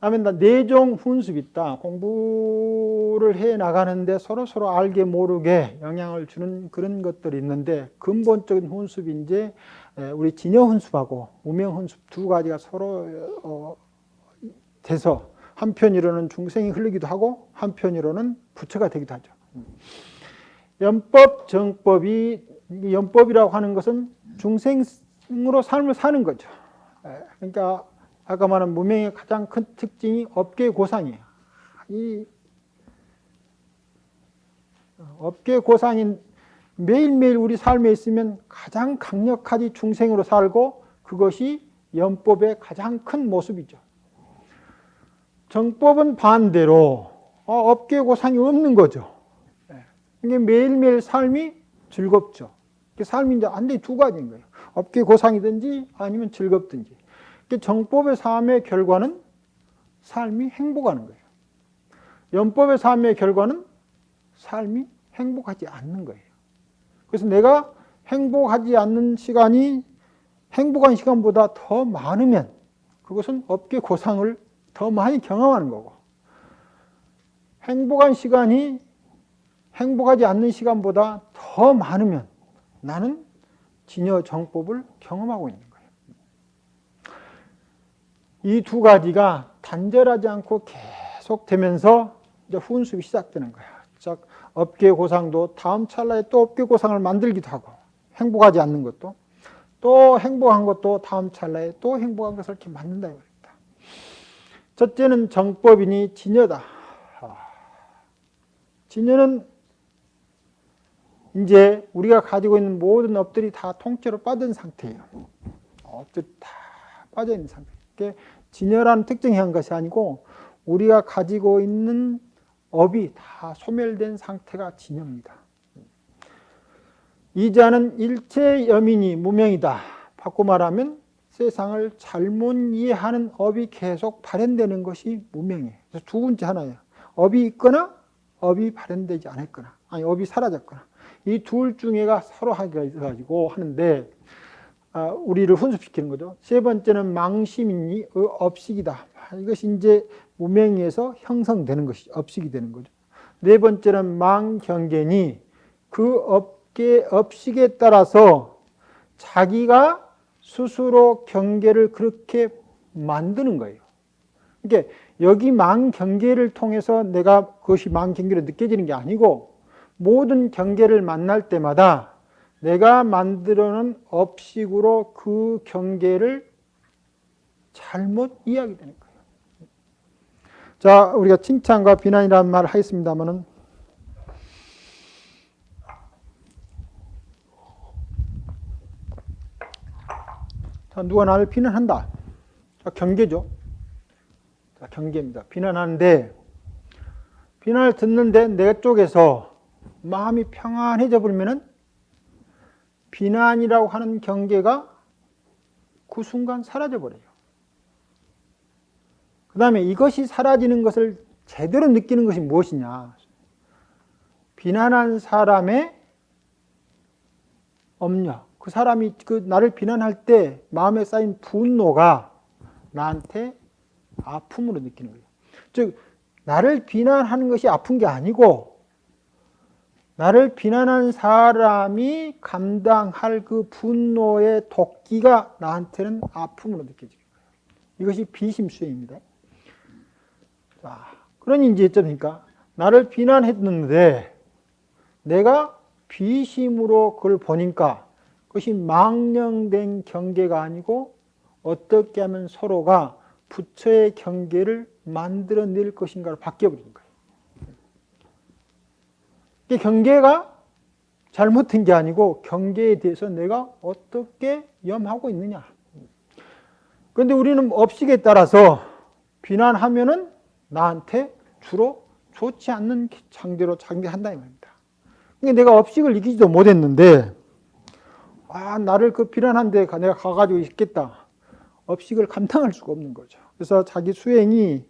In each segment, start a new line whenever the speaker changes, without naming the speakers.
다음에 내종 훈습이 있다. 공부를 해 나가는데 서로 알게 모르게 영향을 주는 그런 것들이 있는데, 근본적인 훈습이 이제 우리 진여 훈습하고 무명 훈습 두 가지가 서로 돼서 한편으로는 중생이 흘리기도 하고 한편으로는 부처가 되기도 하죠. 연법, 정법이, 연법이라고 하는 것은 중생으로 삶을 사는 거죠. 그러니까 아까 말한 무명의 가장 큰 특징이 업계고상이에요. 이 업계고상인 매일매일 우리 삶에 있으면 가장 강력하게 중생으로 살고, 그것이 연법의 가장 큰 모습이죠. 정법은 반대로 업계고상이 없는 거죠. 이게 매일매일 삶이 즐겁죠. 삶이 이제 완전히 두 가지인 거예요. 업계고상이든지 아니면 즐겁든지. 정법의 삶의 결과는 삶이 행복하는 거예요. 연법의 삶의 결과는 삶이 행복하지 않는 거예요. 그래서 내가 행복하지 않는 시간이 행복한 시간보다 더 많으면 그것은 업계고상을 더 많이 경험하는 거고, 행복한 시간이 행복하지 않는 시간보다 더 많으면 나는 진여 정법을 경험하고 있는 거예요. 이 두 가지가 단절하지 않고 계속되면서 이제 훈습이 시작되는 거예요. 즉, 업계고상도 다음 찰나에 또 업계고상을 만들기도 하고, 행복하지 않는 것도, 또 행복한 것도 다음 찰나에 또 행복한 것을 이렇게 만든다 이 말입니다. 첫째는 정법이니 진여다. 진여는 이제 우리가 가지고 있는 모든 업들이 다 통째로 빠진 상태예요. 업들이 다 빠져 있는 상태. 이게 진여라는 특징이 한 것이 아니고 우리가 가지고 있는 업이 다 소멸된 상태가 진여입니다. 이자는 일체 여민이 무명이다. 바꿔 말하면 세상을 잘못 이해하는 업이 계속 발현되는 것이 무명이에요. 그래서 두 번째 하나예요. 업이 있거나 업이 발현되지 않았거나, 아니 업이 사라졌거나, 이 둘 중에가 서로 가지고 하는데 우리를 훈습시키는 거죠. 세 번째는 망심이니 업식이다. 이것이 이제 무명에서 형성되는 것이 업식이 되는 거죠. 네 번째는 망경계니 그 업식에 따라서 자기가 스스로 경계를 그렇게 만드는 거예요. 그러니까 여기 망경계를 통해서 내가 그것이 망경계로 느껴지는 게 아니고, 모든 경계를 만날 때마다 내가 만들어놓은 업식으로 그 경계를 잘못 이해하게 되는 거예요. 자, 우리가 칭찬과 비난이라는 말을 하겠습니다만은, 자, 누가 나를 비난한다. 자, 경계죠. 자, 경계입니다. 비난하는데, 비난을 듣는데 내 쪽에서 마음이 평안해져 버리면은 비난이라고 하는 경계가 그 순간 사라져 버려요. 그 다음에 이것이 사라지는 것을 제대로 느끼는 것이 무엇이냐. 비난한 사람의 업력, 그 사람이 나를 비난할 때 마음에 쌓인 분노가 나한테 아픔으로 느끼는 거예요. 즉, 나를 비난하는 것이 아픈 게 아니고 나를 비난한 사람이 감당할 그 분노의 도끼가 나한테는 아픔으로 느껴지는 거예요. 이것이 비심수행입니다. 자, 그러니 이제 어쩌니까 나를 비난했는데 내가 비심으로 그걸 보니까 그것이 망령된 경계가 아니고 어떻게 하면 서로가 부처의 경계를 만들어낼 것인가를 바뀌어버리는 거예요. 이 경계가 잘못된 게 아니고 경계에 대해서 내가 어떻게 염하고 있느냐. 그런데 우리는 업식에 따라서 비난하면은 나한테 주로 좋지 않는 상대로 상대한다 이 말입니다. 그러니까 내가 업식을 이기지도 못했는데 나를 그 비난한데 내가 가가지고 있겠다. 업식을 감당할 수가 없는 거죠. 그래서 자기 수행이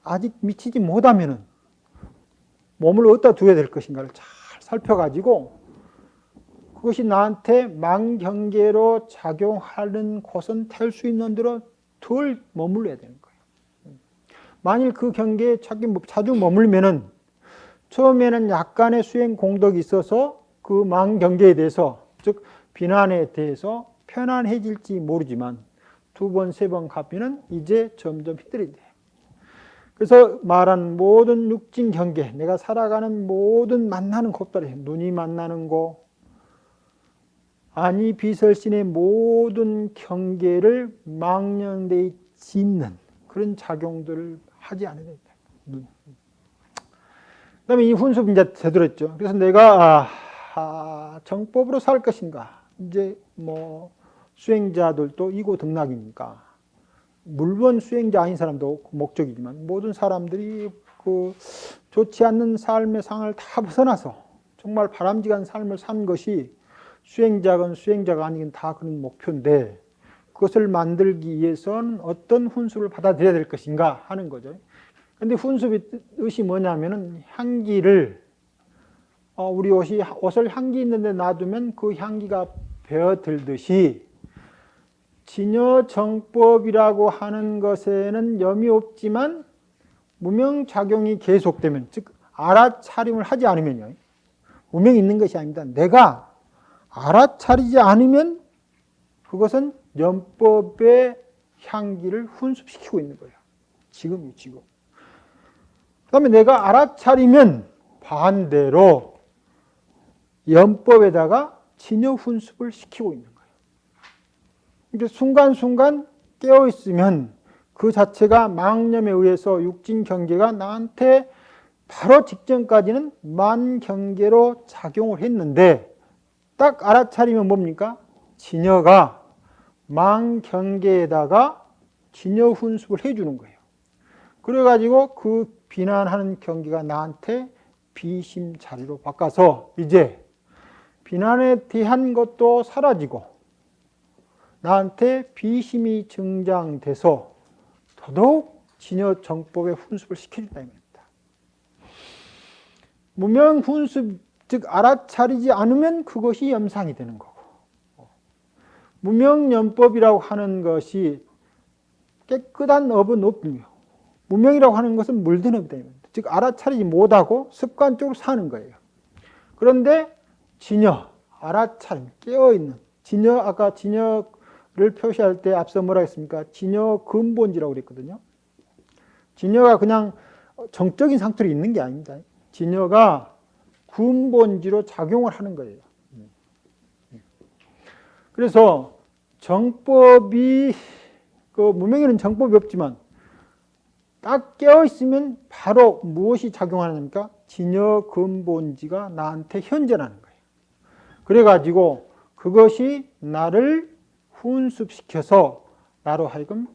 아직 미치지 못하면은 몸을 어디다 두어야 될 것인가를 잘 살펴가지고 그것이 나한테 망경계로 작용하는 곳은 될 수 있는 대로 덜 머물러야 되는 거예요. 만일 그 경계에 자주 머물면은 처음에는 약간의 수행 공덕이 있어서 그 망 경계에 대해서, 즉 비난에 대해서 편안해질지 모르지만 두 번, 세 번 가면은 이제 점점 힘들어야 돼요. 그래서 말한 모든 육진 경계, 내가 살아가는 모든 만나는 곳들이, 눈이 만나는 곳, 아니 비설신의 모든 경계를 망령되이 짓는 그런 작용들을 하지 않아야 된다. 그 다음에 이 훈습 이제 되돌았죠. 그래서 내가 정법으로 살 것인가. 이제 뭐 수행자들도 이고등락이니까. 물론 수행자 아닌 사람도 목적이지만 모든 사람들이 그 좋지 않는 삶의 상을 다 벗어나서 정말 바람직한 삶을 산 것이 수행자건 수행자가 아니건 다 그런 목표인데, 그것을 만들기 위해서는 어떤 훈습을 받아들여야 될 것인가 하는 거죠. 근데 훈습의 뜻이 뭐냐면은 향기를, 우리 옷을 향기 있는데 놔두면 그 향기가 배어들듯이 진여정법이라고 하는 것에는 염이 없지만 무명작용이 계속되면, 즉 알아차림을 하지 않으면요, 무명이 있는 것이 아닙니다. 내가 알아차리지 않으면 그것은 염법의 향기를 훈습시키고 있는 거예요. 지금. 그 다음에 내가 알아차리면 반대로 염법에다가 진여 훈습을 시키고 있는 거예요. 그러니까 순간순간 깨어있으면 그 자체가 망념에 의해서 육진 경계가 나한테 바로 직전까지는 만경계로 작용을 했는데, 딱 알아차리면 뭡니까? 진여가 망경계에다가 진여 훈습을 해주는 거예요. 그래가지고 그 비난하는 경계가 나한테 비심 자리로 바꿔서 이제 비난에 대한 것도 사라지고 나한테 비심이 증장돼서 더더욱 진여 정법의 훈습을 시켜준다 이 말입니다. 무명 훈습, 즉 알아차리지 않으면 그것이 염상이 되는 거고, 무명염법이라고 하는 것이 깨끗한 업은 없며, 무명이라고 하는 것은 물든 업이다. 즉 알아차리지 못하고 습관적으로 사는 거예요. 그런데 진여, 알아차림, 깨어있는 진여, 아까 진여를 표시할 때 앞서 뭐라 했습니까? 진여 근본지라고 그랬거든요. 진여가 그냥 정적인 상태로 있는 게 아닙니다. 진여가 근본지로 작용을 하는 거예요. 그래서 정법이, 그 무명에는 정법이 없지만 딱 깨어있으면 바로 무엇이 작용하느니까 진여 근본지가 나한테 현존하는 거예요. 그래가지고 그것이 나를 훈습시켜서 나로 하여금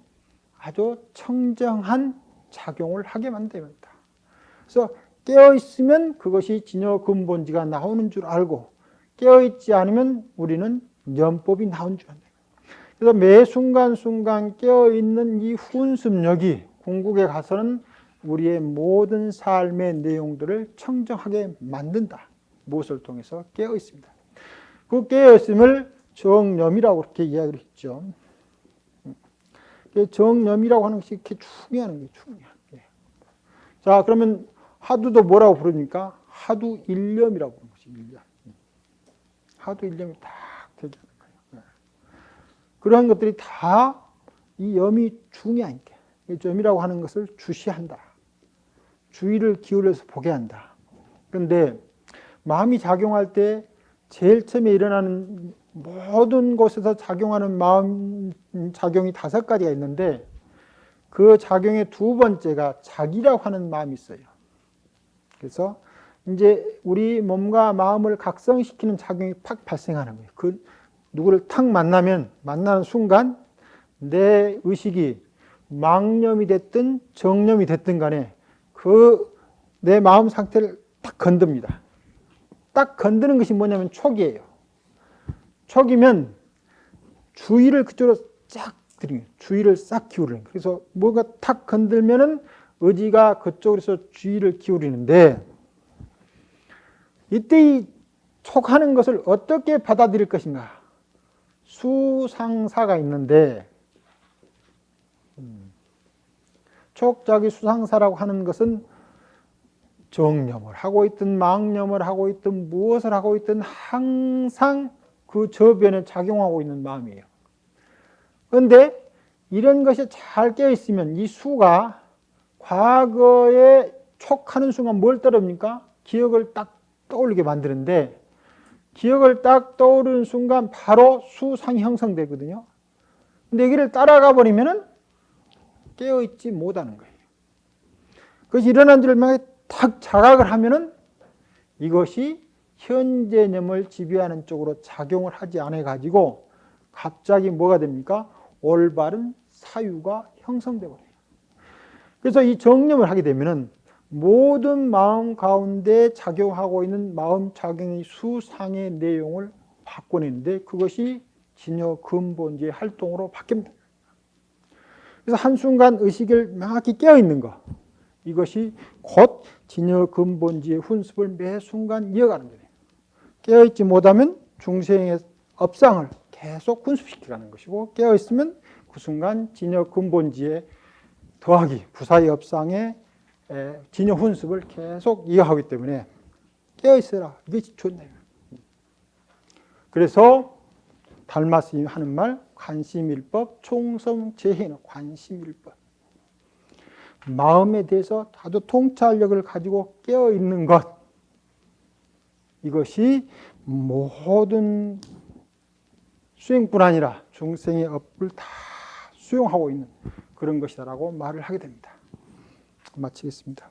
아주 청정한 작용을 하게 만듭니다. 그래서 깨어있으면 그것이 진여 근본지가 나오는 줄 알고, 깨어있지 않으면 우리는 염법이 나온 줄 안다. 그래서 매 순간순간 깨어있는 이 훈습력이 궁극에 가서는 우리의 모든 삶의 내용들을 청정하게 만든다. 무엇을 통해서? 깨어있습니다. 그 깨어있음을 정념이라고 그렇게 이야기를 했죠. 정념이라고 하는 것이 이렇게 중요한 거예요. 자, 그러면 하두도 뭐라고 부릅니까? 하두 일념이라고 부르는 것이 일념. 하두 일념이 딱 되게 하는 거예요. 그러한 것들이 다 이 염이 중요하니까. 점이라고 하는 것을 주시한다. 주의를 기울여서 보게 한다. 그런데 마음이 작용할 때 제일 처음에 일어나는 모든 곳에서 작용하는 마음 작용이 5가지가 있는데, 그 작용의 두 번째가 자기라고 하는 마음이 있어요. 그래서 이제 우리 몸과 마음을 각성시키는 작용이 팍 발생하는 거예요. 그 누구를 탁 만나는 순간 내 의식이 망념이 됐든 정념이 됐든 간에 그 내 마음 상태를 딱 건듭니다. 딱 건드는 것이 뭐냐면 촉이에요. 촉이면 주의를 그쪽으로 쫙 들이는, 주의를 싹 기울이는. 그래서 뭐가 탁 건들면은 의지가 그쪽으로서 주의를 기울이는데, 이때 이 촉하는 것을 어떻게 받아들일 것인가? 수상사가 있는데, 촉자기 수상사라고 하는 것은 정념을 하고 있든 망념을 하고 있든 무엇을 하고 있든 항상 그 저변에 작용하고 있는 마음이에요. 그런데 이런 것이 잘 깨어있으면 이 수가 과거에 촉하는 순간 뭘 떠오릅니까? 기억을 딱 떠올리게 만드는데 기억을 딱 떠오르는 순간 바로 수상이 형성되거든요. 근데 여기를 따라가 버리면은 깨어있지 못하는 거예요. 그것이 일어난 줄 딱 자각을 하면은 이것이 현재념을 지배하는 쪽으로 작용을 하지 않아 가지고 갑자기 뭐가 됩니까? 올바른 사유가 형성되어 버려요. 그래서 이 정념을 하게 되면은 모든 마음 가운데 작용하고 있는 마음 작용의 수상의 내용을 바꿔내는데 그것이 진여 근본지의 활동으로 바뀝니다. 그래서 한순간 의식을 명확히 깨어있는 것, 이것이 곧 진여 근본지의 훈습을 매 순간 이어가는 거예요. 깨어있지 못하면 중생의 업상을 계속 훈습시켜가는 것이고 깨어있으면 그 순간 진여 근본지의 더하기 부사의 업상의 진여 훈습을 계속 이어가기 때문에 깨어있어라. 이것이 좋네요. 그래서 달마스님이 하는 말 관심일법 총성재해는 관심일법. 마음에 대해서 아주 통찰력을 가지고 깨어있는 것, 이것이 모든 수행뿐 아니라 중생의 업을 다 수용하고 있는 그런 것이다라고 말을 하게 됩니다. 마치겠습니다.